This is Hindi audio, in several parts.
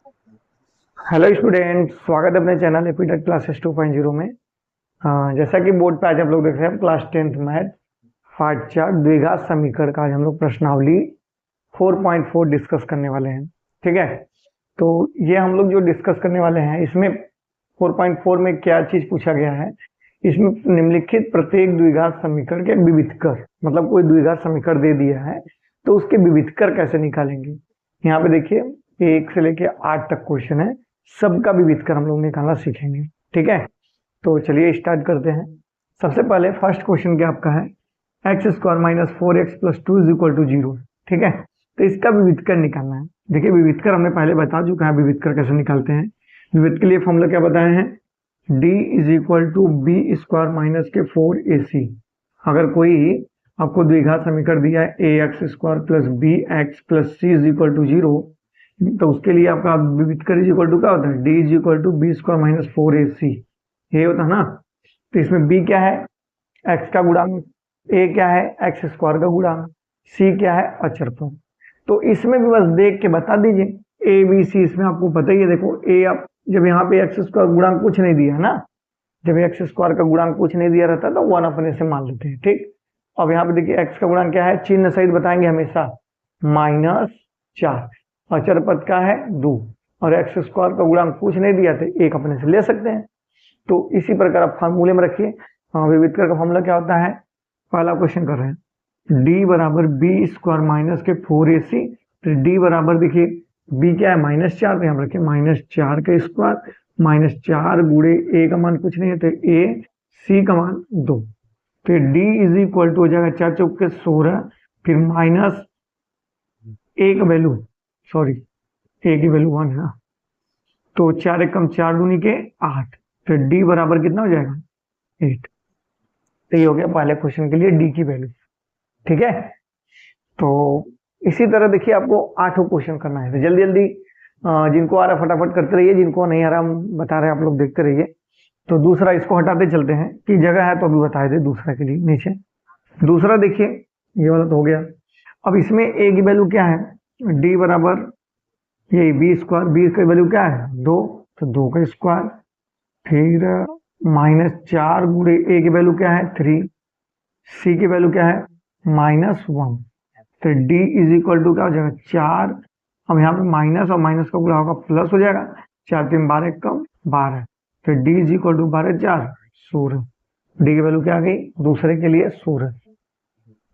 हेलो स्टूडेंट, स्वागत है अपने चैनल एपीटेक क्लासेस 2.0 में। जैसा कि बोर्ड पे आज आप लोग देख रहे हैं क्लास 10th मैथ पार्ट 4 द्विघात समीकरण का आज हम लोग प्रश्नावली 4.4 डिस्कस करने वाले हैं। ठीक है, तो ये हम लोग जो डिस्कस करने वाले हैं इसमें 4.4 में क्या चीज पूछा गया है, इसमें निम्नलिखित प्रत्येक द्विघात समीकरण के विविधकर, मतलब कोई द्विघात समीकरण दे दिया है तो उसके विविधकर कैसे निकालेंगे। यहाँ पे देखिए 1 से लेके 8 तक क्वेश्चन है, सबका विविधकर हम लोग निकालना सीखेंगे। ठीक है, तो चलिए स्टार्ट करते हैं। सबसे पहले फर्स्ट क्वेश्चन क्या आपका है, x square minus 4x plus 2 is equal to 0। ठीक है, तो इसका विविधकर निकालना है। देखिए विविधकर हमने पहले बता चुका है, विविधकर कैसे निकालते हैं। विविध के लिए फॉर्मूला क्या बताए हैं, d is equal to B square minus के 4ac। अगर कोई आपको द्विघात समीकरण दिया है A X square plus B X plus C is equal to 0, तो उसके लिए आपका विविधकर इज इक्वल टू क्या होता है, d is equal to B square minus 4ac, ये होता है ना। तो इसमें बी क्या है, एक्स का गुणांक, ए क्या है, एक्स स्क्वायर का गुणांक, सी क्या है, अचरफल। तो इसमें भी बस देख के बता दीजिए ए बी सी, इसमें आपको पता ही है। देखो ए, आप जब यहाँ पे एक्स स्क्वायर गुणांक कुछ नहीं दिया है ना, जब एक्स स्क्वायर का गुणांक कुछ नहीं दिया रहता तो 1 अपने से मान लेते हैं। ठीक, अब यहाँ पे देखिए एक्स का गुणांक क्या है, चिन्ह सहित बताएंगे हमेशा, -4। अचर पद का है 2, और एक्स स्क्वायर का गुणांक कुछ नहीं दिया तो 1 अपने से ले सकते हैं। तो इसी प्रकार आप फार्मूले में रखिए। विविधकर का फॉर्मूला क्या होता है, पहला क्वेश्चन कर रहे हैं, डी बराबर बी स्क्वायर माइनस के 4ac। तो डी बराबर देखिए बी क्या है, -4, तो यहाँ रखिए -4 का स्क्वायर, -4 गुणे ए का मान कुछ नहीं है तो ए, सी का मान 2। तो डी इज इक्वल टू हो जाएगा 4 चौक के 16, फिर माइनस ए का वैल्यू, सॉरी ए की वैल्यू 1 है ना, तो 4 एकम 4 दूनी के 8, तो डी बराबर कितना हो जाएगा, 8। तो ये हो गया पहले क्वेश्चन के लिए डी की वैल्यू। ठीक है, तो इसी तरह देखिए आपको 8 क्वेश्चन करना है, तो जल्दी जल्दी जिनको आ रहा फटाफट करते रहिए, जिनको नहीं आ रहा हम बता रहे हैं आप लोग देखते रहिए। तो दूसरा इसको हटाते चलते हैं कि जगह है तो अभी बताए थे दूसरा के लिए नीचे। दूसरा देखिए ये वाला तो हो गया। अब इसमें ए की वैल्यू क्या है, डी बराबर ये बी स्क्वायर, बी की वैल्यू क्या है 2, तो 2 का स्क्वायर, फिर -4 गुणे ए की वैल्यू क्या है 3, सी की वैल्यू क्या है -1। तो डी इज इक्वल टू क्या हो जाएगा 4। अब यहाँ पे माइनस और माइनस का गुणा होगा प्लस हो जाएगा, 4 3 12 कम 12, तो d is equal to 12 4 16। D की वैल्यू क्या आ गई, दूसरे के लिए 16।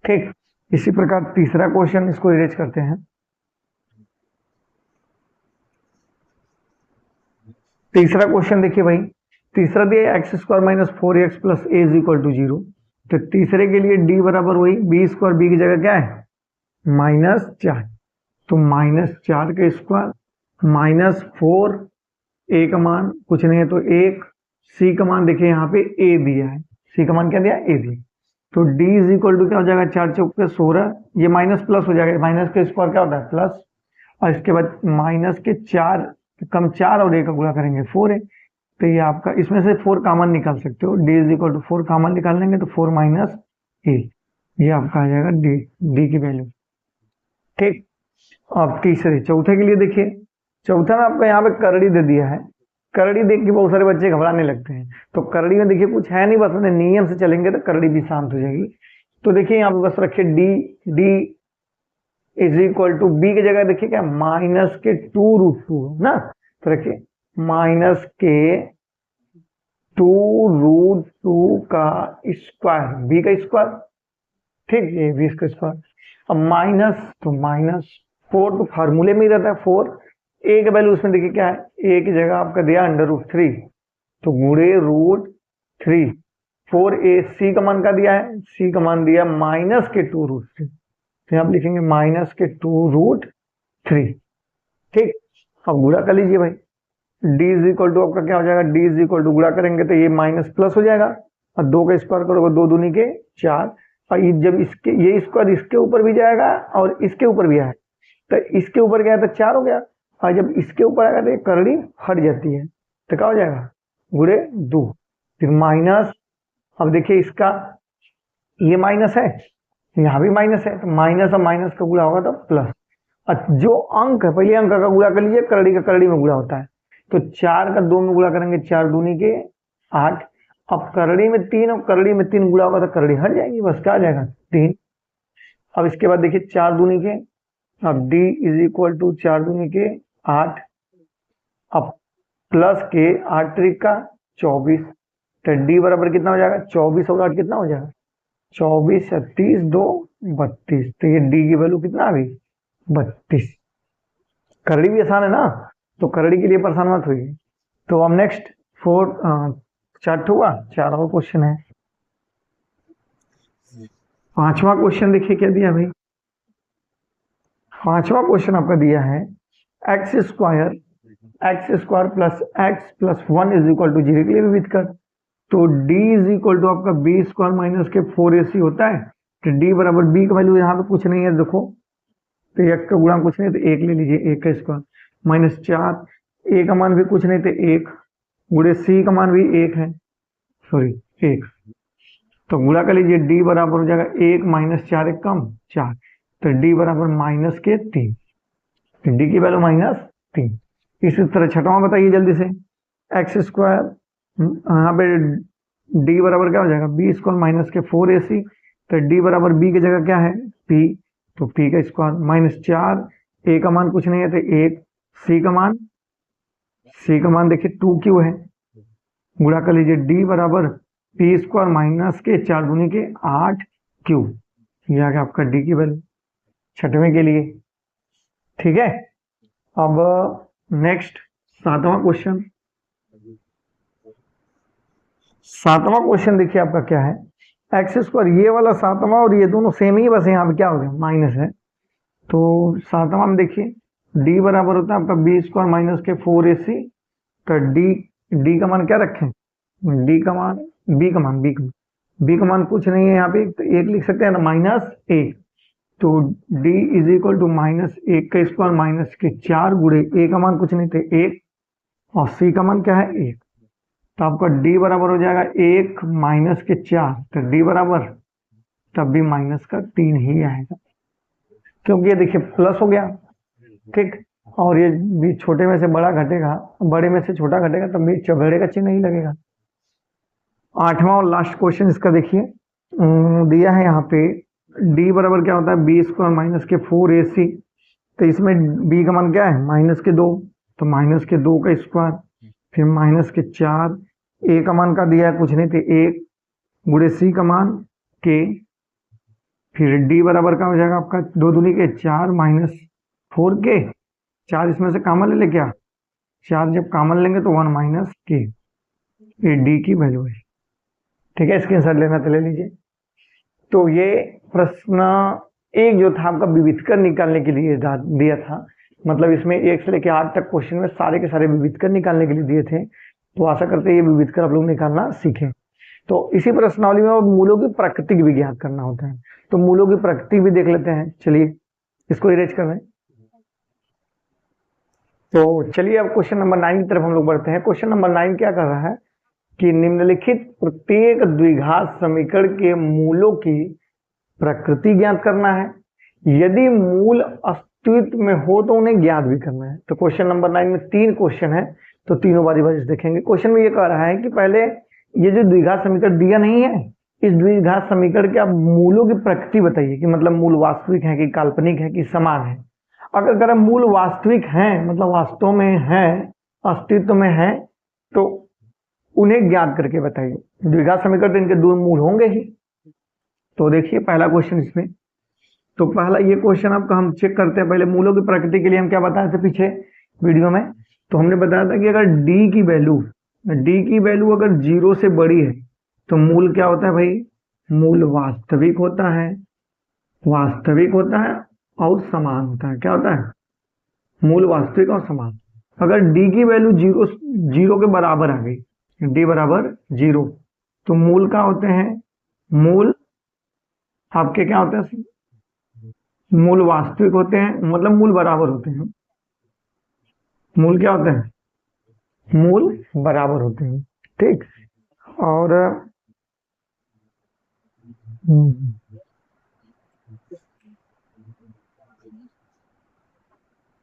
ठीक, इसी प्रकार तीसरा क्वेश्चन, इसको इरेज करते हैं। तीसरा क्वेश्चन देखिए भाई, तीसरा दिया x square minus 4x plus a is equal to 0। तो तीसरे के लिए डी बराबर वही बी स्क्वायर, बी की जगह क्या है -4, तो -4 का स्क्वायर, -4, ए का मान कुछ नहीं है तो 1, सी का मान देखिए यहाँ पे ए दिया है, सी का मान क्या दिया, ए दिया। तो डी इज इक्वल टू क्या हो जाएगा 4 चौक पे 16, ये माइनस प्लस हो जाएगा, माइनस का स्क्वायर क्या होता है प्लस, और इसके बाद माइनस के 4 कम 4 और ए का गुणा करेंगे 4 है, तो ये आपका इसमें से 4 कॉमन निकाल सकते हो, d is equal to 4 common निकाल लेंगे तो 4 माइनस ए, ये आपका आ जाएगा डी, डी की वैल्यू। ठीक, अब तीसरे चौथे के लिए देखिए, चौथा में आपको यहाँ पे करड़ी दे दिया है। करड़ी देख के बहुत सारे बच्चे घबराने लगते हैं, तो करड़ी में देखिए कुछ है नहीं, बस मैंने नियम से चलेंगे तो करड़ी भी शांत हो जाएगी। तो देखिए यहाँ पे बस रखिए d, d is equal to b की जगह देखिए क्या माइनस के 2√2 ना, तो रखिए माइनस के 2√2 का स्क्वायर, बी का स्क्वायर, ठीक, ये बी का स्क्वायर। अब माइनस, तो -4 तो फार्मूले में ही रहता है 4, ए का वैल्यू उसमें देखिए क्या है, ए की जगह आपका दिया √3, तो गुणे √3, 4a, सी का मान का दिया है, सी का मान दिया माइनस के 2√3, तो यहाँ आप लिखेंगे माइनस के 2√3। ठीक, अब गुणा कर लीजिए भाई, d इज इक्वल टू आपका क्या हो जाएगा, d इज इक्वल टू गुणा करेंगे तो ये माइनस प्लस हो जाएगा, और 2 का स्क्वायर करोगे 2 दूनी के 4, और ये जब इसके ये स्क्वायर इसके ऊपर भी जाएगा और इसके ऊपर भी आए, तो इसके ऊपर गया तो 4 हो गया, और जब इसके ऊपर आएगा तो ये करड़ी हट जाती है, तो क्या हो जाएगा गुणे 2, फिर माइनस। अब देखिए इसका ये माइनस है, यहाँ भी माइनस है, तो माइनस और माइनस का गुणा होगा तो प्लस, जो अंक है, पहले अंक का गुणा कर लीजिए, करड़ी का करड़ी में गुणा होता है, तो 4 का 2 में गुणा करेंगे, 4 दूनी के 8। अब करड़ी में 3 और करड़ी में 3 गुणा होगा तो करड़ी हट जाएगी, बस क्या आ जाएगा 3। अब इसके बाद देखिए 4 दूनी के, अब d इज इक्वल टू 4 दूनी के 8, अब प्लस के 8 त्रिक का 24, तो d बराबर कितना हो जाएगा 24 और 8 कितना हो जाएगा 24, 36, 2, 32। तो ये d की वैल्यू कितना आ गई 32। करड़ी भी आसान है ना, तो करड़ी के लिए परेशान मत हुई। तो अब नेक्स्ट 4 हुआ, 4 और क्वेश्चन है। 5वां क्वेश्चन देखिए क्या दिया भाई। 5वां क्वेश्चन आपका दिया है x square plus x plus 1 is equal to 0 के लिए विविध कर। तो d इज इक्वल टू आपका बी स्क्वायर माइनस के 4ac होता है, तो d बराबर b का वैल्यू यहाँ पे कुछ नहीं है, देखो तो एक का गुणा कुछ नहीं, तो 1 ले लीजिए, 1 का स्क्वायर माइनस 4, a का मान भी कुछ नहीं, तो 1 गुणे c का मान भी 1 है, सॉरी 1, तो गुणा कर लीजिए, d बराबर हो जाएगा 1 माइनस 4 एक कम 4, तो d बराबर माइनस के 3, तो d की वैल्यू -3। इसी तरह छठवां बताइए जल्दी से, एक्स स्क्वायर, यहाँ पे d बराबर क्या हो जाएगा बी स्क्वायर माइनस के 4ac, तो d बराबर b की जगह क्या है p, तो p का स्क्वायर माइनस 4, a का मान कुछ नहीं है तो 1, c का मान देखिए 2q है, गुणा कर लीजिए, d बराबर p स्क्वायर माइनस के 4 दूनी के 8q, ये आ गया आपका d की वैल्यू छठवें के लिए। ठीक है, अब नेक्स्ट 7वां क्वेश्चन। 7वां क्वेश्चन देखिए आपका क्या है, एक्स स्क्वायर, ये वाला 7वां और ये दोनों सेम ही, बस यहाँ पे क्या हो गया माइनस है। तो 7वां में देखिए d बराबर होता है आपका बी स्क्वायर माइनस के 4ac, तो d का मान क्या रखें, d का मान b का मान कुछ नहीं है यहाँ पे, तो 1 लिख सकते हैं ना, -1, तो d इज इक्वल टू -1 का स्क्वायर माइनस के 4 गुणे a का मान कुछ नहीं थे 1, और c का मान क्या है 1, तो आपका d बराबर हो जाएगा 1 माइनस के 4, तो d बराबर तब भी माइनस का 3 ही आएगा, क्योंकि ये देखिए प्लस हो गया, ठीक, और ये भी छोटे में से बड़ा घटेगा, बड़े में से छोटा घटेगा, तब भी चौगड़े का चिन्ह नहीं लगेगा। 8वां और लास्ट क्वेश्चन इसका देखिए, दिया है यहाँ पे d बराबर क्या होता है बी स्क्वायर माइनस के 4ac, तो इसमें b का मान क्या है -2, तो -2 का स्क्वायर, फिर -4, a का मान का दिया है कुछ नहीं, तो 1 गुणे c का मान k, फिर d बराबर का हो जाएगा आपका 2 दूनी के 4 -4k, 4 इसमें से कॉमन ले ले, क्या 4 जब कॉमन लेंगे तो 1 - k, ये d की वैल्यू है। ठीक है, स्क्रीनशॉट लेना तो ले लीजिए। तो ये प्रश्न एक जो था आपका विविधकर निकालने के लिए दिया था, मतलब इसमें 1 से लेकर 8 तक क्वेश्चन में सारे के सारे विविधकर निकालने के लिए दिए थे, तो आशा करते हैं ये विविधकर आप लोग निकालना सीखें। तो इसी प्रश्नावली में मूलों की प्रकृति भी ज्ञात करना होता है, तो मूलों की प्रकृति भी देख लेते हैं, चलिए इसको इरेज कर रहे हैं। तो चलिए अब क्वेश्चन नंबर 9 की तरफ हम लोग बढ़ते हैं। क्वेश्चन नंबर 9 क्या कर रहा है कि निम्नलिखित प्रत्येक द्विघात समीकरण के मूलों की प्रकृति ज्ञात करना है, यदि मूल अस्तित्व में हो तो उन्हें ज्ञात भी करना है। तो क्वेश्चन नंबर 9 में 3 क्वेश्चन है, तो तीनों बारी बारी देखेंगे। क्वेश्चन में ये कह रहा है कि पहले ये जो द्विघात समीकरण दिया नहीं है, इस द्विघात समीकरण के आप मूलों की प्रकृति बताइए, कि मतलब मूल वास्तविक है कि काल्पनिक है कि समान है। अगर मूल वास्तविक है, मतलब वास्तव में है, अस्तित्व में है, तो उन्हें ज्ञात करके बताइए। द्विघात समीकरण तो इनके 2 मूल होंगे ही। तो देखिए पहला क्वेश्चन इसमें, तो पहला ये क्वेश्चन आपका हम चेक करते हैं। पहले मूलों की प्रकृति के लिए हम क्या बताए थे पीछे वीडियो में, तो हमने बताया था कि अगर d की वैल्यू अगर 0 से बड़ी है तो मूल क्या होता है भाई, मूल वास्तविक होता है और समान होता है। क्या होता है, मूल वास्तविक और समान। अगर d की वैल्यू 0 के बराबर आ गई, d बराबर 0, तो मूल क्या होते हैं, मूल आपके क्या होते हैं, मूल वास्तविक होते हैं, मतलब मूल बराबर होते हैं। मूल क्या होते हैं, मूल बराबर होते हैं, ठीक। और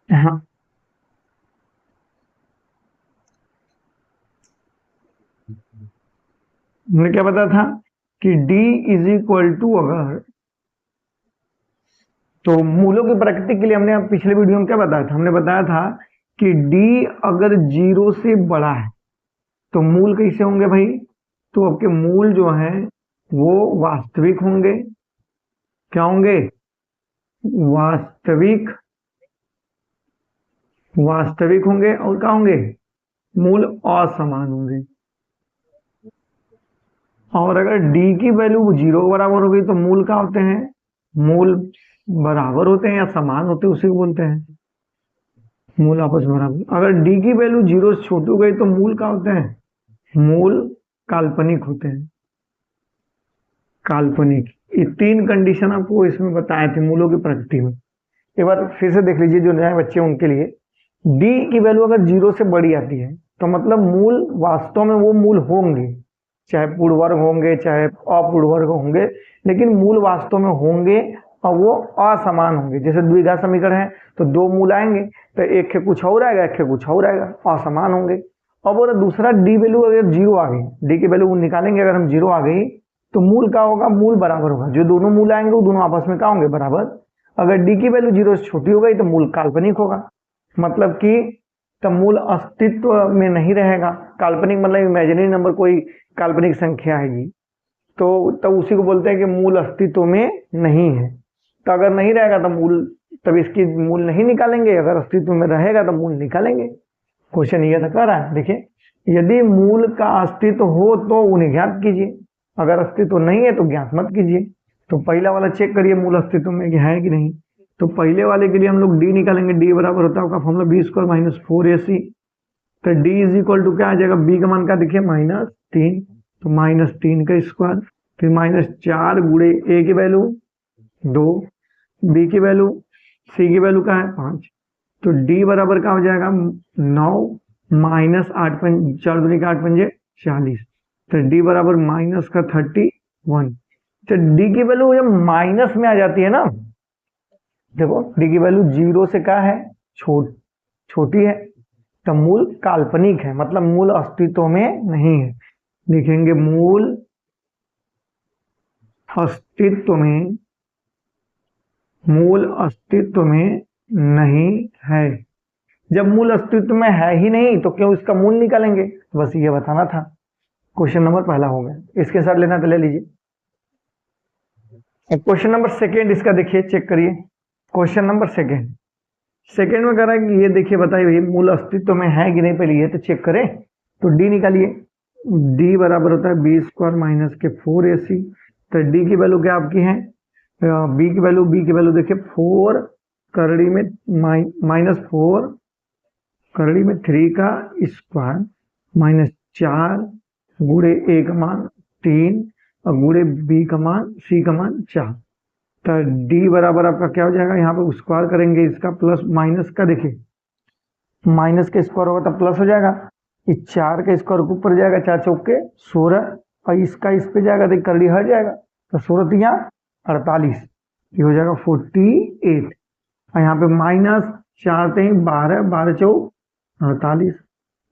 हाँ, हमने क्या बताया था कि d इज इक्वल टू, अगर तो मूलों की प्रकृति के लिए हमने पिछले वीडियो में क्या बताया था, हमने बताया था कि d अगर 0 से बड़ा है तो मूल कैसे होंगे भाई, तो आपके मूल जो है वो वास्तविक होंगे। क्या होंगे? वास्तविक, वास्तविक होंगे। और क्या होंगे? मूल असमान होंगे। और अगर d की वैल्यू 0 बराबर हो गई तो मूल क्या होते हैं? मूल बराबर होते हैं या समान होते हैं, उसी को बोलते हैं मूल आपस में बराबर। अगर d की वैल्यू 0 से छोटी हो गई तो मूल क्या होते हैं? मूल काल्पनिक होते हैं। काल्पनिक। ये 3 कंडीशन आपको इसमें बताए थे मूलों की प्रकृति में। एक बार फिर से देख लीजिए जो नए बच्चे उनके लिए। d की वैल्यू अगर 0 से बड़ी आती है तो मतलब मूल वास्तव में वो मूल होंगे, चाहे पूर्ण वर्ग होंगे चाहे अपूर्ण वर्ग होंगे, लेकिन मूल वास्तव में होंगे और वो असमान होंगे। जैसे द्विघात समीकरण है तो 2 मूल आएंगे, तो एक के कुछ और आएगा, एक के कुछ और आएगा, असमान होंगे। और वो दूसरा d वैल्यू अगर 0 आ गई, d की वैल्यू निकालेंगे अगर हम 0 आ गई तो मूल क्या होगा? मूल बराबर होगा। जो दोनों मूल आएंगे वो दोनों आपस में क्या होंगे? बराबर। अगर d की वैल्यू 0 से छोटी हो गई तो मूल काल्पनिक होगा, मतलब कि तब मूल अस्तित्व में नहीं रहेगा। काल्पनिक मतलब इमेजिनरी नंबर, कोई काल्पनिक संख्या आएगी तो तब उसी को बोलते हैं कि मूल अस्तित्व में नहीं है। तो अगर नहीं रहेगा तो मूल, तब इसकी मूल नहीं निकालेंगे, अगर अस्तित्व में रहेगा तो मूल निकालेंगे। क्वेश्चन ये था, कह रहा है देखिए, यदि मूल का अस्तित्व हो तो उन्हें ज्ञात कीजिए, अगर अस्तित्व नहीं है तो ज्ञात मत कीजिए। तो पहला वाला चेक करिए मूल अस्तित्व में है कि नहीं। तो पहले वाले के लिए हम लोग d निकालेंगे। d बराबर होता है आपका formula B square minus 4ac। तो d इज इक्वल टू क्या आ जाएगा? b का मान क्या देखिए? -3, तो -3 का स्क्वायर, फिर -4 गुणे a की वैल्यू 2, b की वैल्यू, c की वैल्यू क्या है? 5। तो d बराबर क्या हो जाएगा? 9 माइनस 8 4 दूनी का 8 पंजे 40। तो d बराबर माइनस का 31। तो d की वैल्यू जब माइनस में आ जाती है ना, देखो d की वैल्यू 0 से क्या है? छोटी है, तो मूल काल्पनिक है, मतलब मूल अस्तित्व में नहीं है। लिखेंगे मूल अस्तित्व में, मूल अस्तित्व में नहीं है। जब मूल अस्तित्व में है ही नहीं तो क्यों इसका मूल निकालेंगे? बस ये बताना था। क्वेश्चन नंबर पहला हो गया। इसके साथ लेना तो ले लीजिए। क्वेश्चन नंबर सेकेंड इसका देखिए, चेक करिए। क्वेश्चन नंबर सेकेंड, सेकेंड में कह रहा है कि ये देखिए बताइए भाई मूल अस्तित्व में है कि नहीं, पहले ये तो चेक करें। तो d निकालिए। d बराबर होता है बी स्क्वायर माइनस के 4ac। तो d की वैल्यू क्या आपकी है? b की वैल्यू देखिए 4 करड़ी में -4 करड़ी में 3 का स्क्वायर -4 गुणे a का मान 3 और गुणे b का मान, c का मान 4। तो d बराबर आपका क्या हो जाएगा? यहाँ पे स्क्वायर करेंगे इसका, प्लस माइनस का, देखिए माइनस का स्क्वायर होगा तो प्लस हो जाएगा। इस 4 का स्क्वायर ऊपर जाएगा, 4 चौके 16, और इसका इस पे जाएगा तो करड़ी हट जाएगा, तो 16 तिया 48, ये हो जाएगा 48। और यहाँ पे माइनस 4 3 12, 12 चौक 48।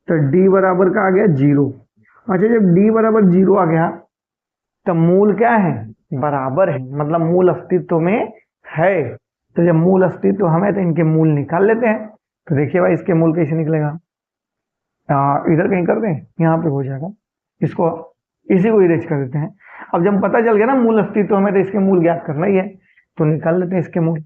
तो d बराबर का आ गया 0। अच्छा, जब d बराबर 0 आ गया तो मूल क्या है? बराबर है, मतलब मूल अस्तित्व में है। तो जब मूल अस्तित्व हमें, तो इनके मूल निकाल लेते हैं। तो देखिए भाई इसके मूल कैसे निकलेगा? इधर कहीं कर दें, यहाँ पे हो जाएगा। इसको, इसी को इरेज कर देते हैं। अब जब पता चल गया ना मूल अस्तित्व हमें, तो इसके मूल ज्ञात करना ही है, तो निकाल लेते हैं इसके मूल।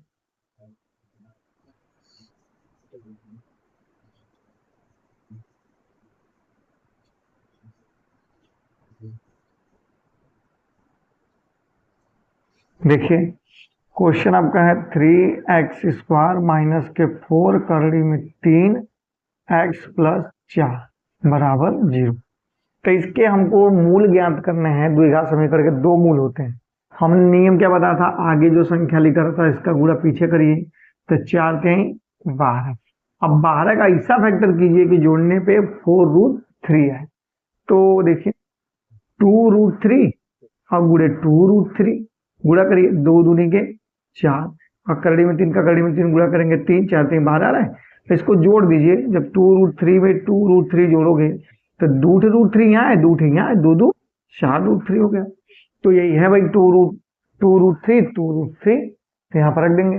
देखिए क्वेश्चन आपका है 3x स्क्वायर माइनस के 4 करड़ी में 3x प्लस 4 बराबर 0। तो इसके हमको मूल ज्ञात करने हैं। द्विघात समीकरण के 2 मूल होते हैं। हमने नियम क्या बताया था? आगे जो संख्या लिखा रहता है इसका गुणा पीछे करिए, तो 4 3 12। अब 12 का ऐसा फैक्टर कीजिए कि जोड़ने पे 4√3 है। तो देखिए 2√3 और गुणे 2√3 गुणा करिए, 2 दूनी के 4 और करड़ी में 3 का करड़ी में 3 गुणा करेंगे 3, 4 3 12 आ रहा है। तो इसको जोड़ दीजिए, जब 2√3 में 2√3 जोड़ोगे तो 2√3 यहाँ है, 2 यहाँ है, 2 2 4√3 हो गया। तो यही है भाई 2√3 तो यहाँ पर रख देंगे।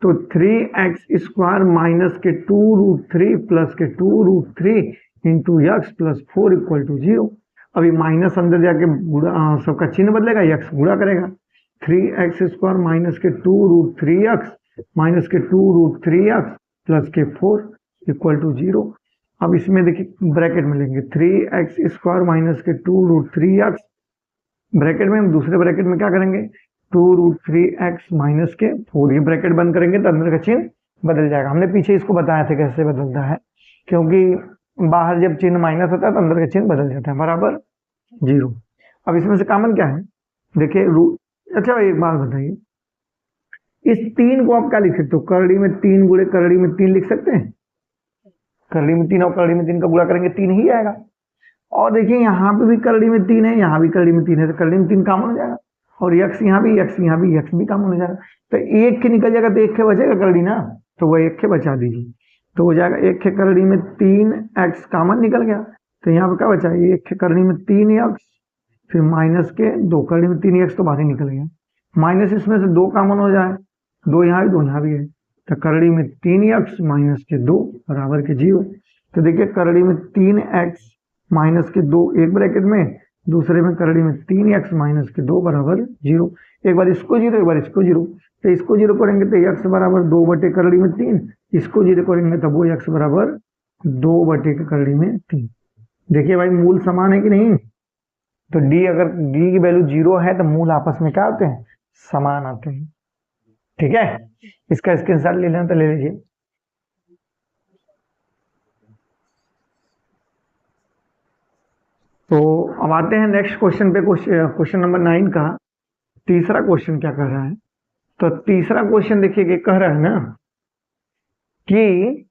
तो 3x² माइनस के 2√3 प्लस के 2√3 into x plus 4 equal to 0। अभी माइनस अंदर जाके सबका चिन्ह बदलेगा, यक्स गुणा करेगा। 3x² माइनस के 2√3x माइनस के 2√3x प्लस के 4 इक्वल टू 0। अब इसमें देखिए ब्रैकेट में लेंगे 3x² माइनस के 2√3x, ब्रैकेट में हम दूसरे ब्रैकेट में क्या करेंगे 2√3x माइनस के 4, ये ब्रैकेट बंद करेंगे तो अंदर का चिन्ह बदल जाएगा। हमने पीछे इसको बताया था कैसे बदलता है, क्योंकि बाहर जब चिन्ह माइनस होता है तो अंदर का चिन्ह बदल जाता है, बराबर 0। अब इसमें से कॉमन क्या है, देखिए अच्छा एक बात बताइए, इस 3 को आप क्या लिख सकते हो, करड़ी में 3 गुणे करड़ी में 3 लिख सकते हैं। करड़ी में 3 और करड़ी में 3 का गुणा करेंगे 3 ही आएगा। और देखिए यहाँ पे भी करड़ी में 3 है, यहाँ भी करड़ी में 3 है, तो करड़ी में 3 कॉमन हो जाएगा। और यक्स यहाँ भी, यक्स यहाँ भी, यक्स भी कॉमन हो जाएगा। तो एक के निकल जाएगा तो एक के बचेगा करड़ी ना, तो वह एक के बचा दीजिए। तो हो जाएगा एक के करड़ी में 3x कॉमन निकल गया, तो यहाँ पे क्या बचा, एक के करड़ी में 3x फिर माइनस के 2 करड़ी में 3x तो बाहर ही निकल गया। माइनस इसमें से 2 कॉमन हो जाए, 2 यहाँ भी 2 यहाँ भी है, तो करड़ी में 3x माइनस के 2 बराबर के 0। तो देखिए करड़ी में 3x माइनस के 2 एक ब्रैकेट में, दूसरे में करड़ी में 3x माइनस के 2 बराबर 0। एक बार इसको 0 एक बार इसको 0, तो इसको 0 करेंगे तो x बराबर 2 बटे करड़ी में 3, इसको 0 करेंगे तब वो x बराबर 2 बटे के करड़ी में 3। देखिए भाई मूल समान है कि नहीं, तो d अगर d की वैल्यू 0 है तो मूल आपस में क्या होते हैं, समान आते हैं। ठीक है, इसका स्क्रीनशॉट ले लेना तो ले लीजिए। तो अब आते हैं नेक्स्ट क्वेश्चन पे, क्वेश्चन नंबर 9 का तीसरा क्वेश्चन क्या कह रहा है। तो तीसरा क्वेश्चन देखिए कि कह रहा है ना कि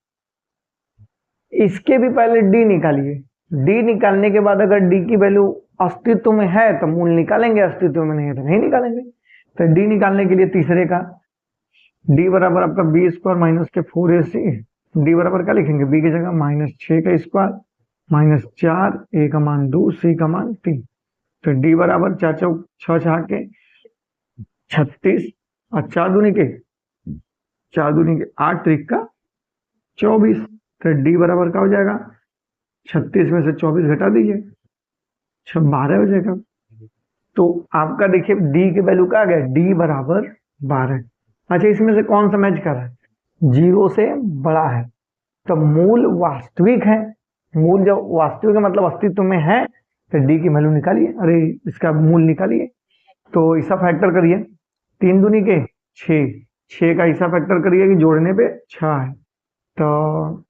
इसके भी पहले d निकालिए, d निकालने के बाद अगर d की वैल्यू अस्तित्व में है तो मूल निकालेंगे, अस्तित्व में नहीं है तो नहीं निकालेंगे। तो d निकालने के लिए तीसरे का d बराबर आपका b² माइनस के 4ac, d बराबर क्या लिखेंगे, b की जगह -6 का स्क्वायर माइनस 4, a का मान 2, c का मान 3। तो d बराबर 4 चौक 6 6 के 36 और 4 दूनी के 8 त्रिक का 24। तो d बराबर क्या हो जाएगा, 36 में से 24 घटा दीजिए, 12 हो जाएगा। तो आपका देखिए d की वैल्यू क्या आ गया, d बराबर 12। अच्छा इसमें से कौन सा मैच कर रहा है, 0 से बड़ा है, तो मूल वास्तविक है। मूल जब वास्तविक मतलब अस्तित्व में है तो d की वैल्यू निकालिए, अरे इसका मूल निकालिए। तो ऐसा फैक्टर करिए, 3 दूनी के 6, 6 का ऐसा फैक्टर करिए कि जोड़ने पे 6 है, तो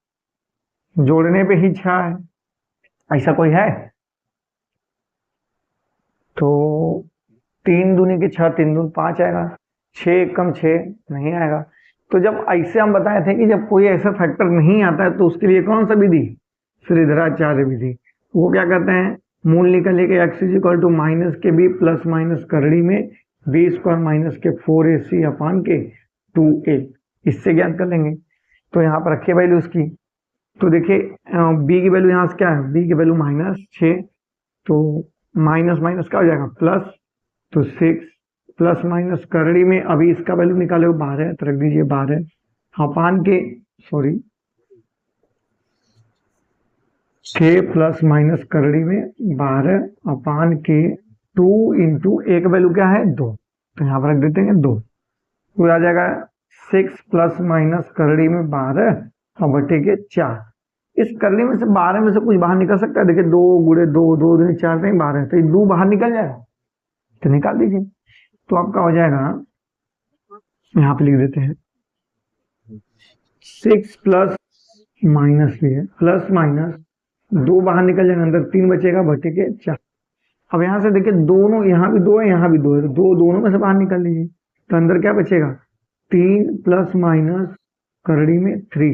जोड़ने पे ही 6 है, ऐसा कोई है। तो 3 दूनी के 6, 3 दूनी 5 आएगा, 6 कम 6 नहीं आएगा। तो जब ऐसे हम बताए थे कि जब कोई ऐसा फैक्टर नहीं आता है तो उसके लिए कौन सा विधि, श्रीधराचार्य विधि। वो क्या कहते हैं, मूल निकलने के x इक्वल टू माइनस के b प्लस माइनस करड़ी में b² माइनस के 4ac अपान के 2a, इससे ज्ञात कर लेंगे। तो यहाँ पर रखिए वैल्यू उसकी, तो देखिए b की वैल्यू यहाँ से क्या है, b की वैल्यू -6, तो माइनस माइनस क्या हो जाएगा प्लस, तो 6 प्लस माइनस करड़ी में अभी इसका वैल्यू निकाले 12, तो रख दीजिए 12 अपान के 6 प्लस माइनस करड़ी में 12 अपान के 2 इंटू एक वैल्यू क्या है 2, तो यहाँ पर रख देते हैं 2, तो आ जाएगा 6 प्लस माइनस करड़ी में 12 और बटे के 4। इस करड़ी में से 12 में से कुछ बाहर निकल सकता है, देखिए 2 गुणे 2, 2 दूनी 4 नहीं 12, तो ये 2 बाहर निकल जाएगा, तो निकाल दीजिए। तो आपका हो जाएगा, यहाँ पे लिख देते हैं 6 प्लस माइनस भी है, प्लस माइनस 2 बाहर निकल जाएगा, अंदर 3 बचेगा बटे के 4। अब यहाँ से देखिए दोनों, यहाँ भी 2 है यहाँ भी 2 है, तो 2 दोनों में से बाहर निकाल लीजिए, तो अंदर क्या बचेगा 3 प्लस माइनस करड़ी में 3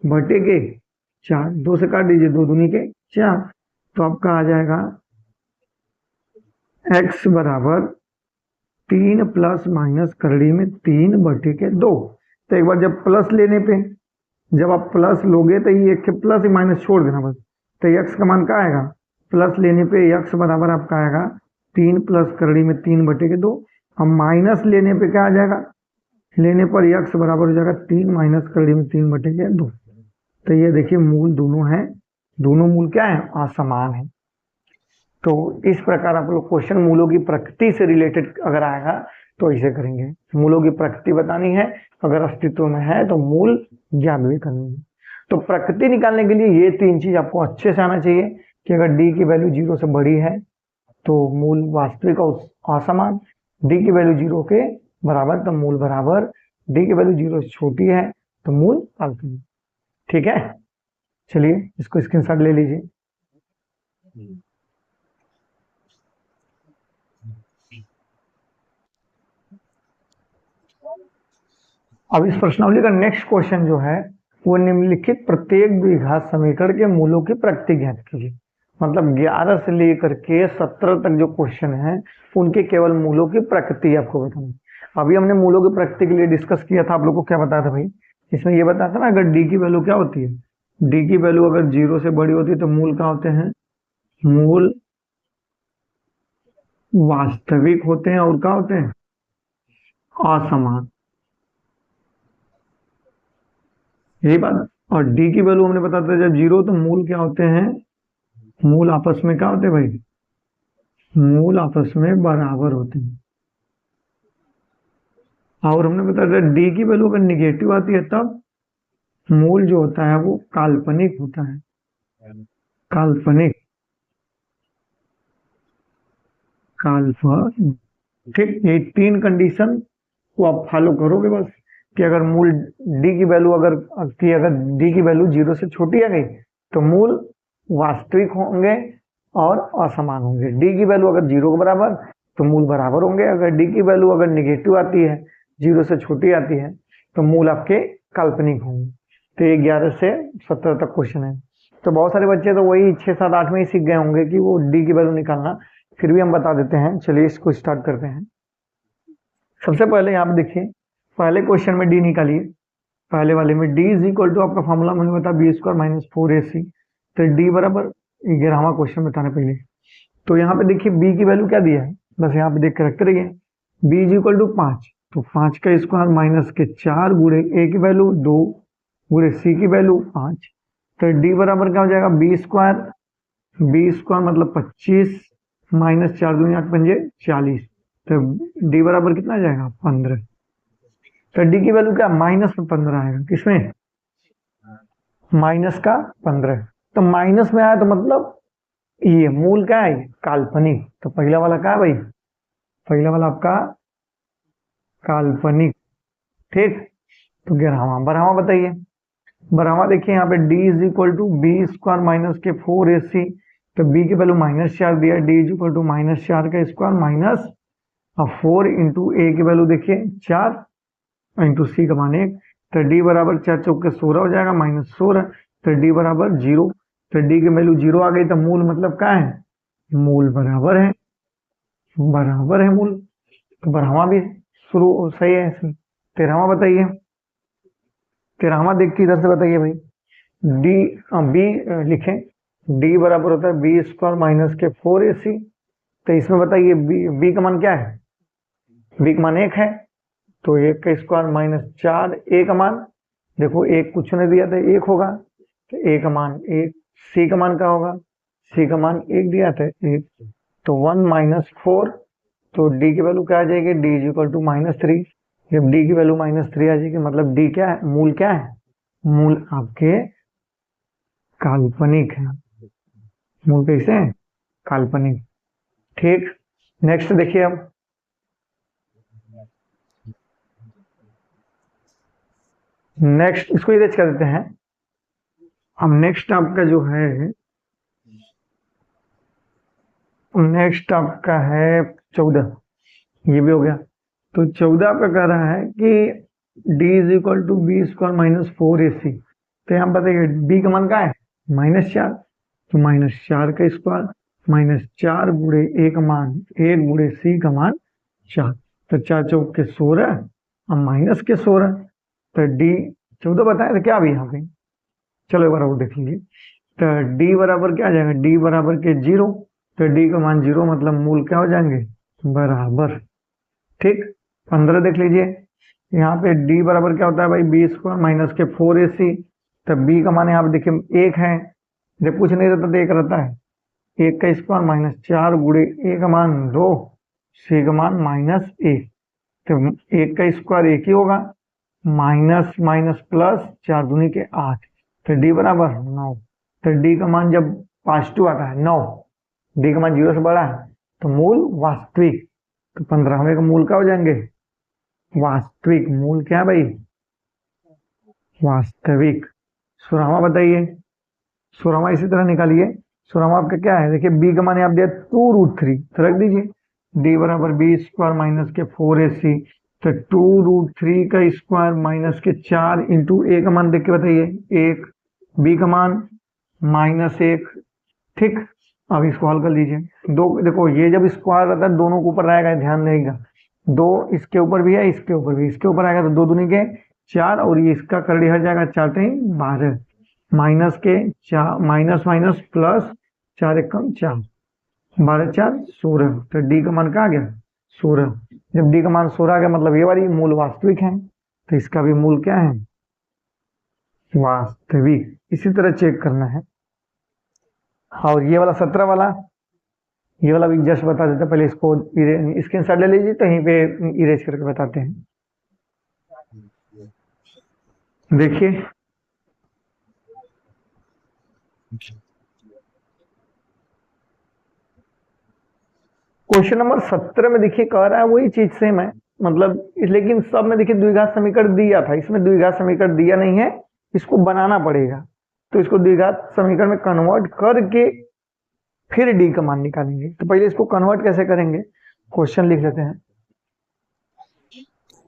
बटे के 4, 2 से काट दीजिए, 2 दूनी के 4, तो आपका आ जाएगा x बराबर 3 प्लस माइनस करड़ी में 3/2। तो एक बार जब प्लस लेने पे, जब आप प्लस लोगे तो ये एक प्लस ही माइनस छोड़ देना बस। तो यक्स का मान क्या आएगा, प्लस लेने पे यक्स बराबर आपका आएगा 3 प्लस करड़ी में 3/2। अब माइनस लेने पे क्या आ जाएगा, लेने पर यक्स बराबर हो जाएगा 3 माइनस करड़ी में 3/2। तो ये देखिए मूल दोनों है, दोनों मूल क्या है, असमान है। तो इस प्रकार आप लोग क्वेश्चन मूलों की प्रकृति से रिलेटेड अगर आएगा तो इसे करेंगे। मूलों की प्रकृति बतानी है, अगर अस्तित्व में है तो मूल ज्ञात भी करनी है। तो प्रकृति निकालने के लिए ये 3 चीज आपको अच्छे से आना चाहिए कि अगर डी की वैल्यू 0 से बड़ी है तो मूल वास्तविक और असमान, डी की वैल्यू 0 के बराबर तो मूल बराबर, डी की वैल्यू 0 से छोटी है तो मूल काल्पनिक। ठीक है, चलिए इसको स्क्रीनशॉट ले लीजिए। अब इस प्रश्नावली का नेक्स्ट क्वेश्चन जो है वो निम्नलिखित प्रत्येक द्विघात समीकरण के मूलों की प्रकृति ज्ञात कीजिए। मतलब 11 से लेकर के 17 तक जो क्वेश्चन है उनके केवल मूलों की प्रकृति आपको बतानी। अभी हमने मूलों की प्रकृति के लिए डिस्कस किया था, आप लोग को क्या बताया था भाई, इसमें ये बताया था ना अगर डी की वैल्यू क्या होती है, डी की वैल्यू अगर 0 से बड़ी होती है तो मूल क्या होते हैं, मूल वास्तविक होते हैं और क्या होते हैं, असमान। यही बात। और डी की वैल्यू हमने बताया था जब 0 तो मूल क्या होते हैं, मूल आपस में क्या होते हैं भाई, मूल आपस में बराबर होते हैं। और हमने बताया था डी की वैल्यू अगर निगेटिव आती है तब मूल जो होता है वो काल्पनिक होता है, काल्पनिक, काल्पनिक। ठीक, ये 3 कंडीशन को आप फॉलो करोगे बस कि अगर मूल डी की वैल्यू अगर डी की वैल्यू 0 से छोटी आ गई तो मूल वास्तविक होंगे और असमान होंगे। डी की वैल्यू अगर 0 के बराबर तो मूल बराबर होंगे। अगर डी की वैल्यू अगर निगेटिव आती है, 0 से छोटी आती है तो मूल आपके काल्पनिक होंगे। तो ये 11 से 17 तक क्वेश्चन है। तो बहुत सारे बच्चे तो वही 6, 7, 8 में ही सीख गए होंगे कि वो डी की वैल्यू निकालना, फिर भी हम बता देते हैं। चलिए इसको स्टार्ट करते हैं। सबसे पहले यहाँ पे देखिए, पहले क्वेश्चन में डी निकालिए। पहले वाले में डी इज इक्वल टू आपका फॉर्मूला मैंने बताया b² माइनस 4ac। तो डी बराबर 11वां क्वेश्चन बताने पहले। तो यहाँ पे देखिए b की वैल्यू क्या दिया है, बस यहाँ पे देख के रखते रहिए। b इज इक्वल टू 5, तो 5 का स्क्वायर माइनस के 4 गुणे a की वैल्यू 2 गुणे c की वैल्यू 5। तो डी बराबर क्या हो जाएगा, b² मतलब 25 माइनस 4 दूनी 8 पंजे 40। तो डी बराबर कितना आ जाएगा, 15। तो डी की वैल्यू क्या, माइनस में 15 आएगा, किसमें, माइनस का 15। तो माइनस में आया तो मतलब ये मूल क्या है, काल्पनिक। तो पहला वाला क्या है भाई, पहला वाला आपका काल्पनिक। ठीक, तो 11वां 12वां बताइए। 12वां देखिए यहाँ पे d is equal to b² minus के 4ac। तो b की वैल्यू -4 दिया, डी इज इक्वल टू -4 का स्क्वायर माइनस 4 इंटू ए की वैल्यू देखिए 4 इंटू सी का मान 1। तो डी बराबर 4 चौके 16 हो जाएगा, -16। तो डी बराबर 0। तो डी की वैल्यू 0 आ गई तो मूल मतलब क्या है, मूल बराबर है, बराबर है मूल। तो 12वां भी शुरू सही है। 13वां बताइए। 13वां देख के इधर से बताइए भाई, डी बी लिखें, डी बराबर होता है b² माइनस के 4ac। तो इसमें बताइए बी का मान क्या है, बी का मान 1 है, तो 1 का स्क्वायर माइनस 4, ए का मान देखो 1 कुछ नहीं दिया था 1 होगा, तो ए का मान 1। सी का मान क्या होगा, सी का मान 1 दिया था 1, तो 1 माइनस 4। तो डी की वैल्यू क्या आ जाएगी, डी इज इक्वल टू -3। जब डी की वैल्यू -3 आ जाएगी मतलब डी क्या है, मूल क्या है, मूल आपके काल्पनिक है। मूल कैसे है, काल्पनिक। ठीक, नेक्स्ट देखिए। अब नेक्स्ट इसको इरेज कर देते हैं। अब नेक्स्ट आपका जो है, नेक्स्ट आपका है 14, ये भी हो गया। तो 14 आपका कह रहा है कि d is equal to b² minus 4ac। तो यहाँ बताइए b का मान क्या है, -4। तो -4 का स्क्वायर -4 गुणे a का मान 1 गुणे c का मान 4। तो 4 चौक के 16 और माइनस के 16, तो डी 14 बताए तो क्या भी यहाँ पे। चलो एक बार और देख लीजिए। तो डी बराबर क्या आ जाएगा, डी बराबर के 0, तो डी का मान 0 मतलब मूल क्या हो जाएंगे, बराबर। ठीक, 15 देख लीजिए। यहाँ पे डी बराबर क्या होता है भाई, बी स्क्वायर माइनस के 4ac। तो बी का मान यहाँ पे देखिए 1 है, जब कुछ नहीं रहता तो 1 रहता है। 1 का स्क्वायर माइनस 4 गुणे ए का मान 2, सी का मान -1। तो 1 का स्क्वायर 1 ही होगा, माइनस माइनस प्लस 4 दूनी के 8, तो डी बराबर 9। तो डी का मान जब पॉजिटिव आता है 9, डी का मान 0 से बड़ा है तो मूल वास्तविक। तो 15वें का मूल क्या हो जाएंगे, वास्तविक। मूल क्या है भाई, वास्तविक। 16वां बताइए, 16वां इसी तरह निकालिए। 16वां आपका क्या है, देखिए बी का मान आप दिया 2√3, तो रख दीजिए डी बराबर बी स्क्वायर माइनस के 4ac। तो 2√3 का स्क्वायर माइनस के 4 इंटू ए का मान देख के बताइए 1, बी का मान -1। ठीक, अब इसको हल कर लीजिए। दो देखो ये जब स्क्वायर रहता है दोनों के ऊपर रहेगा, ध्यान रहेगा। 2 इसके ऊपर भी है, इसके ऊपर भी, इसके ऊपर आएगा तो 2 दूनी के 4, और ये इसका करड़ी हट जाएगा, 4 3 12, माइनस के 4 माइनस माइनस प्लस 4 1 4, 12 4 16। तो डी का मान क्या आ गया, 16। जब डी का मान 16 आ गया मतलब ये वाली मूल वास्तविक है, तो इसका भी मूल क्या है, वास्तविक। इसी तरह चेक करना है। और ये वाला 17 वाला, ये वाला भी जस्ट बता देते, पहले इसको स्क्रीनशॉट ले लीजिए, तो यहीं पे इरेज करके बताते हैं। देखिए क्वेश्चन नंबर 17 में देखिए कह रहा है वही चीज सेम है, मतलब लेकिन सब में देखिए द्विघात समीकरण दिया था, इसमें द्विघात समीकरण दिया नहीं है, इसको बनाना पड़ेगा। तो इसको द्विघात समीकरण में कन्वर्ट करके फिर डी का मान निकालेंगे। तो पहले इसको कन्वर्ट कैसे करेंगे, क्वेश्चन लिख लेते हैं।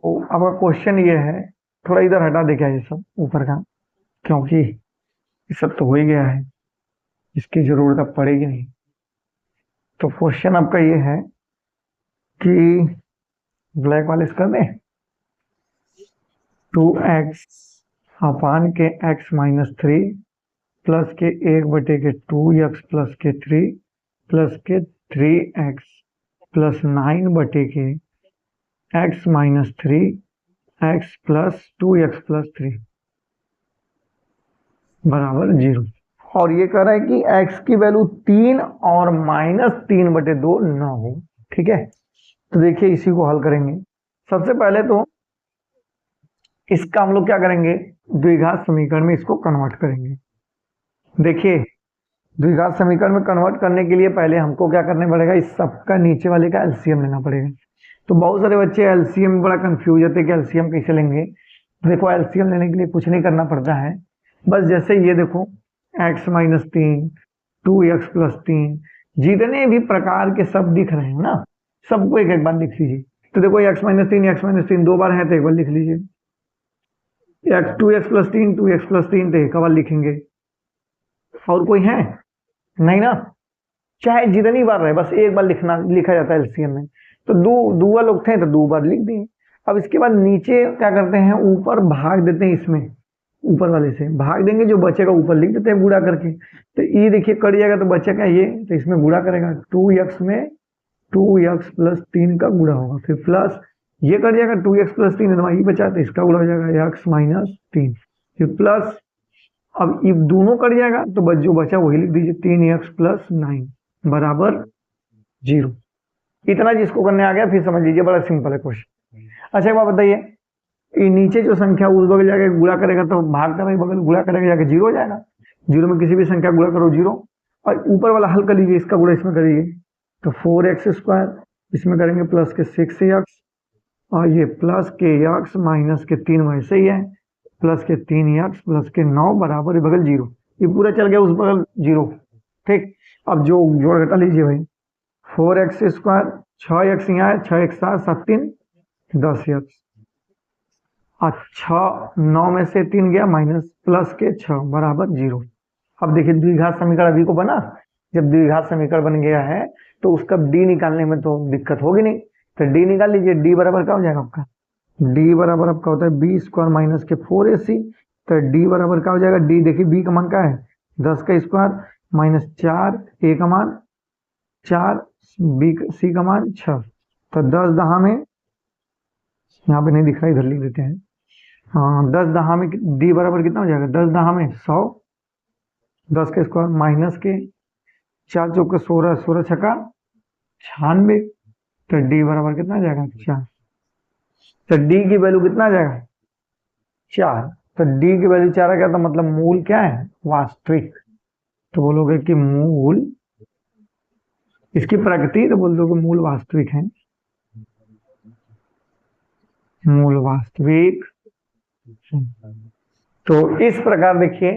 तो आपका क्वेश्चन ये है, थोड़ा इधर हटा दे क्या ये सब ऊपर का, क्योंकि ये सब तो हो ही गया है, इसकी जरूरत अब पड़ेगी नहीं। तो क्वेश्चन आपका ये है कि ब्लैक वाले कर दें, 2x अपान के x - 3 प्लस के 1/के 2x प्लस के 3 प्लस के 3x प्लस 9/के x - 3 x plus 2x plus 3 बराबर 0। और ये कह रहा है कि x की वैल्यू 3 और -3/2 न हो। ठीक है, तो देखिए इसी को हल करेंगे। सबसे पहले तो इसका हम लोग क्या करेंगे, द्विघात समीकरण में इसको कन्वर्ट करेंगे। देखिए द्विघात समीकरण में कन्वर्ट करने के लिए पहले हमको क्या करना पड़ेगा, इस सबका नीचे वाले का एलसीएम लेना पड़ेगा। तो बहुत सारे बच्चे एलसीएम में बड़ा कंफ्यूज होते हैं कि एलसीएम कैसे लेंगे। देखो एलसीएम लेने के लिए कुछ नहीं करना पड़ता है, बस जैसे ये देखो x - 3 2x प्लस 3 जितने भी प्रकार के सब दिख रहे हैं ना, सबको एक एक बार लिख लीजिए। तो देखो x - 3 दो बार है तो एक बार लिख लीजिए, 2x प्लस 3 2x प्लस 3 तो एक बार लिखेंगे। और कोई है नहीं ना, चाहे जितनी बार रहे बस एक बार लिखा जाता है एलसीएम में। तो दुआ लोग थे तो 2 बार लिख दिए। अब इसके बाद नीचे क्या करते हैं, ऊपर भाग देते हैं, इसमें ऊपर वाले से भाग देंगे, जो बचेगा ऊपर लिख देते हैं गुणा करके। तो ये देखिए कट जाएगा तो बचेगा ये, तो इसमें गुणा करेगा 2x में 2x प्लस 3 का गुणा होगा, फिर प्लस ये कट जाएगा 2x प्लस 3 ये बचा तो इसका गुणा हो जाएगा x - 3, फिर प्लस अब ये दोनों कट जाएगा तो जो बचा वही लिख दीजिए 3x प्लस 9 बराबर 0। इतना जिसको करने आ गया फिर समझ लीजिए बड़ा सिंपल है क्वेश्चन। अच्छा एक बात बताइए, ये नीचे जो संख्या उस बगल जाके गुणा करेगा तो भाग का भाई बगल गुणा करेगा जाके 0 हो जाएगा। 0 में किसी भी संख्या गुणा करो 0, और ऊपर वाला हल कर लीजिए, इसका गुणा इसमें करिए तो 4x² इसमें करेंगे प्लस के 6x, और ये प्लस के x माइनस के 3 वैसे ही है, प्लस के 3x प्लस के 9 बराबर बगल 0। ये पूरा चल गया उस बगल 0। ठीक, अब जो जोड़ घटा लीजिए भाई, 4x² 6x यहाँ है, 6x 7 7 3 10x, अच्छा 9 में से 3 गया माइनस प्लस के 6 बराबर 0। अब देखिए द्विघात समीकरण अभी को बना, जब द्विघात समीकरण बन गया है तो उसका डी निकालने में तो दिक्कत होगी नहीं, तो डी निकाल लीजिए, डी बराबर क्या हो जाएगा आपका, डी बराबर आपका होता है बी स्क्वायर माइनस के 4ac। तो डी बराबर क्या हो जाएगा, डी देखिए बी का मान क्या है 10 का स्क्वायर माइनस 4, ए का मान 4, बी सी का मान 6। तो 10 दहा में, यहाँ पे नहीं दिख रहा, इधर लिख देते हैं। हाँ 10 दहा में डी बराबर कितना हो जाएगा, 10 दहा में 100, 10 का स्क्वायर माइनस के 4 चौके 16, 16 छक्का 96। तो डी बराबर कितना आ जाएगा 4। तो डी की वैल्यू कितना आ जाएगा 4। तो डी की वैल्यू 4 आ गया, तो मतलब मूल क्या है, वास्तविक। तो बोलोगे कि मूल, इसकी प्रकृति तो बोल दोगे मूल वास्तविक है, मूल वास्तविक। तो इस प्रकार देखिए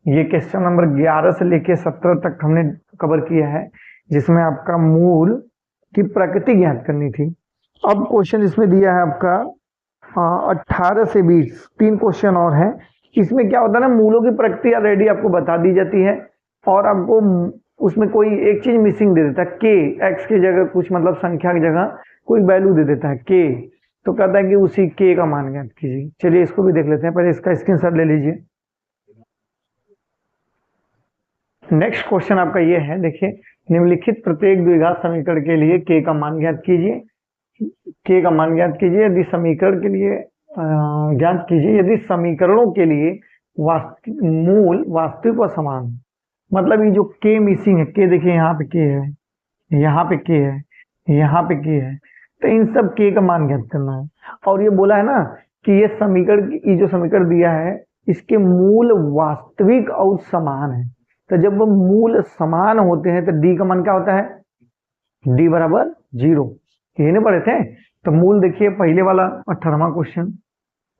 ये क्वेश्चन नंबर 11 से लेके 17 तक हमने कवर किया है, जिसमें आपका मूल की प्रकृति ज्ञात करनी थी। अब क्वेश्चन इसमें दिया है आपका 18 से 20, 3 क्वेश्चन और हैं। इसमें क्या होता है ना, मूलों की प्रकृति ऑलरेडी आपको बता दी जाती है और आपको उसमें कोई एक चीज मिसिंग दे देता है, के, एक्स की जगह कुछ मतलब संख्या की जगह कोई वैल्यू दे देता है के। तो कहता है कि उसी के का मान ज्ञात कीजिए। चलिए इसको भी देख लेते हैं, पहले इसका स्क्रीनशॉट ले लीजिए। नेक्स्ट क्वेश्चन आपका ये है, देखिए निम्नलिखित प्रत्येक द्विघात समीकरण के लिए के का मान ज्ञात कीजिए। के का मान ज्ञात कीजिए यदि समीकरण के लिए ज्ञात कीजिए यदि समीकरणों के लिए मूल वास्तविक व समान। मतलब ये जो के मिसिंग है, के देखिए यहाँ पे के है, यहाँ पे के है, यहाँ पे के है, तो इन सब के का मान ज्ञात करना है। और ये बोला है ना कि ये समीकरण, ये जो समीकरण दिया है इसके मूल वास्तविक और समान है। तो जब वो मूल समान होते हैं तो डी का मान क्या होता है, डी बराबर 0। ये नहीं पढ़े थे। तो मूल देखिए पहले वाला 18वां क्वेश्चन,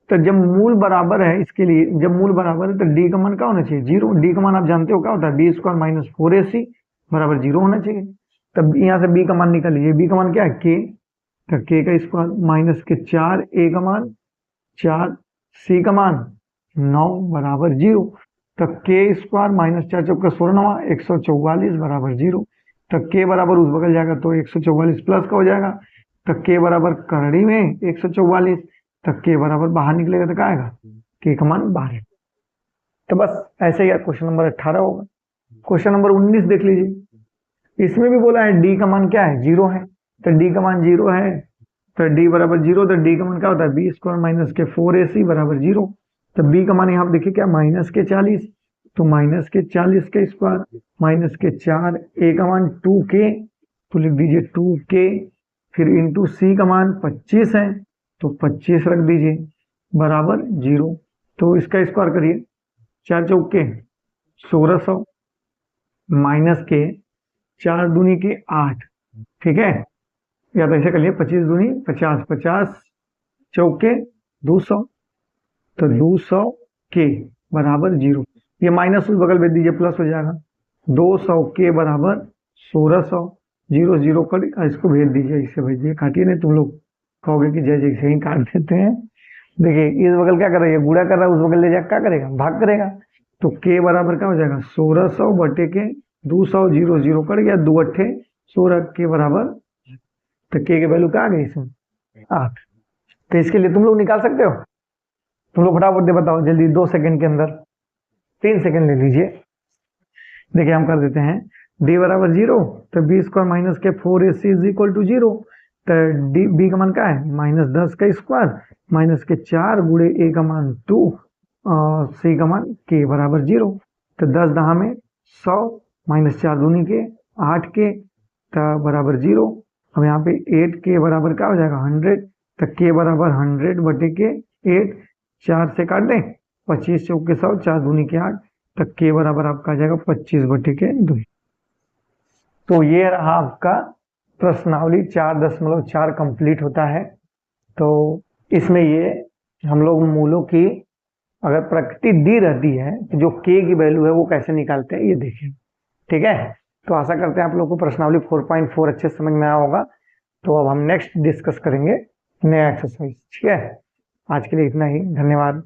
तो जब मूल बराबर है, इसके लिए जब मूल बराबर है तो डी का मान क्या होना चाहिए 0। डी का मान आप जानते हो क्या होता है, बी स्क्वायर माइनस 4ac बराबर 0 होना चाहिए। तब यहाँ से बी का मान निकाल लीजिए, बी का मान क्या है के, तो के का स्क्वायर माइनस के 4, ए का मान 4, सी का मान 9 बराबर 0। तो के स्क्वायर माइनस 4 चौका 16, 144 बराबर 0। तो के बराबर उस बगल जाएगा तो 144 प्लस का हो जाएगा। तो के बराबर करड़ी में 144, तो के बराबर बाहर निकलेगा तो क्या आएगा, के का मान 12। तो बस ऐसे ही क्वेश्चन नंबर 18 होगा। क्वेश्चन नंबर 19 देख लीजिए, इसमें भी बोला है डी का मान क्या है 0 है। तो डी का मान 0 है, तो डी बराबर 0। तो डी का मान क्या होता है बी स्क्वायर माइनस के 4ac बराबर 0। तो बी का मान यहाँ देखिए क्या माइनस के 40, तो माइनस के 40 के स्क्वायर माइनस के 4, ए का मान 2k, तो लिख दीजिए 2k, फिर इंटू सी का मान 25 है तो 25 रख दीजिए बराबर 0। तो इसका स्क्वायर करिए, 4 चौके 1600 माइनस के 4 दूनी के 8, ठीक है, या तो ऐसे कर लिए 25 दूनी 50, 50 चौके 200, तो 200 के बराबर 0। ये माइनस उस बगल भेज दीजिए प्लस हो जाएगा, 200 के बराबर 1600, 0 0 कर इसको भेज दीजिए, इसे भेज दीजिए, काटिए नहीं तुम लोग कहोगे कि जय जय से ही काट देते हैं। देखिए इस बगल क्या कर रहा है, गुणा कर रहा है, उस बगल ले जाकर क्या करेगा, भाग करेगा। तो के बराबर क्या हो जाएगा 1600 बटे के 200, 0 0 कर गया, 2 8 16 के बराबर। तो के की वैल्यू क्या आ गई इसमें 8। तो इसके लिए तुम लोग निकाल सकते हो, तुम लोग फटाफट दे बताओ जल्दी, 2 सेकंड के अंदर, 3 सेकंड ले लीजिए। देखिए हम कर देते हैं, डी बराबर 0, तो बी स्क्वायर माइनस के 4ac इज इक्वल टू 0। तो डी बी का मान क्या है माइनस 10 का स्क्वायर माइनस के 4 गुणे ए का मान 2 और सी का मान के बराबर 0। तो 10 दहा में 100 माइनस 4 दूनी के 8 के तो बराबर 0। अब यहाँ पे 8 के बराबर क्या हो जाएगा 100, तो के बराबर 100 बटे के 8, 4 से काट दें, 25 चौके 100, 4 दूनी के 8, तो के बराबर आपका आ जाएगा 25 बटे के 2। तो ये रहा आपका प्रश्नावली 4.4 कंप्लीट होता है। तो इसमें ये हम लोग मूलों की अगर प्रकृति दी रहती है तो जो के की वैल्यू है वो कैसे निकालते हैं ये देखें, ठीक है। तो आशा करते हैं आप लोगों को प्रश्नावली 4.4 अच्छे समझ में आया होगा। तो अब हम नेक्स्ट डिस्कस करेंगे नया एक्सरसाइज, ठीक है। आज के लिए इतना ही, धन्यवाद।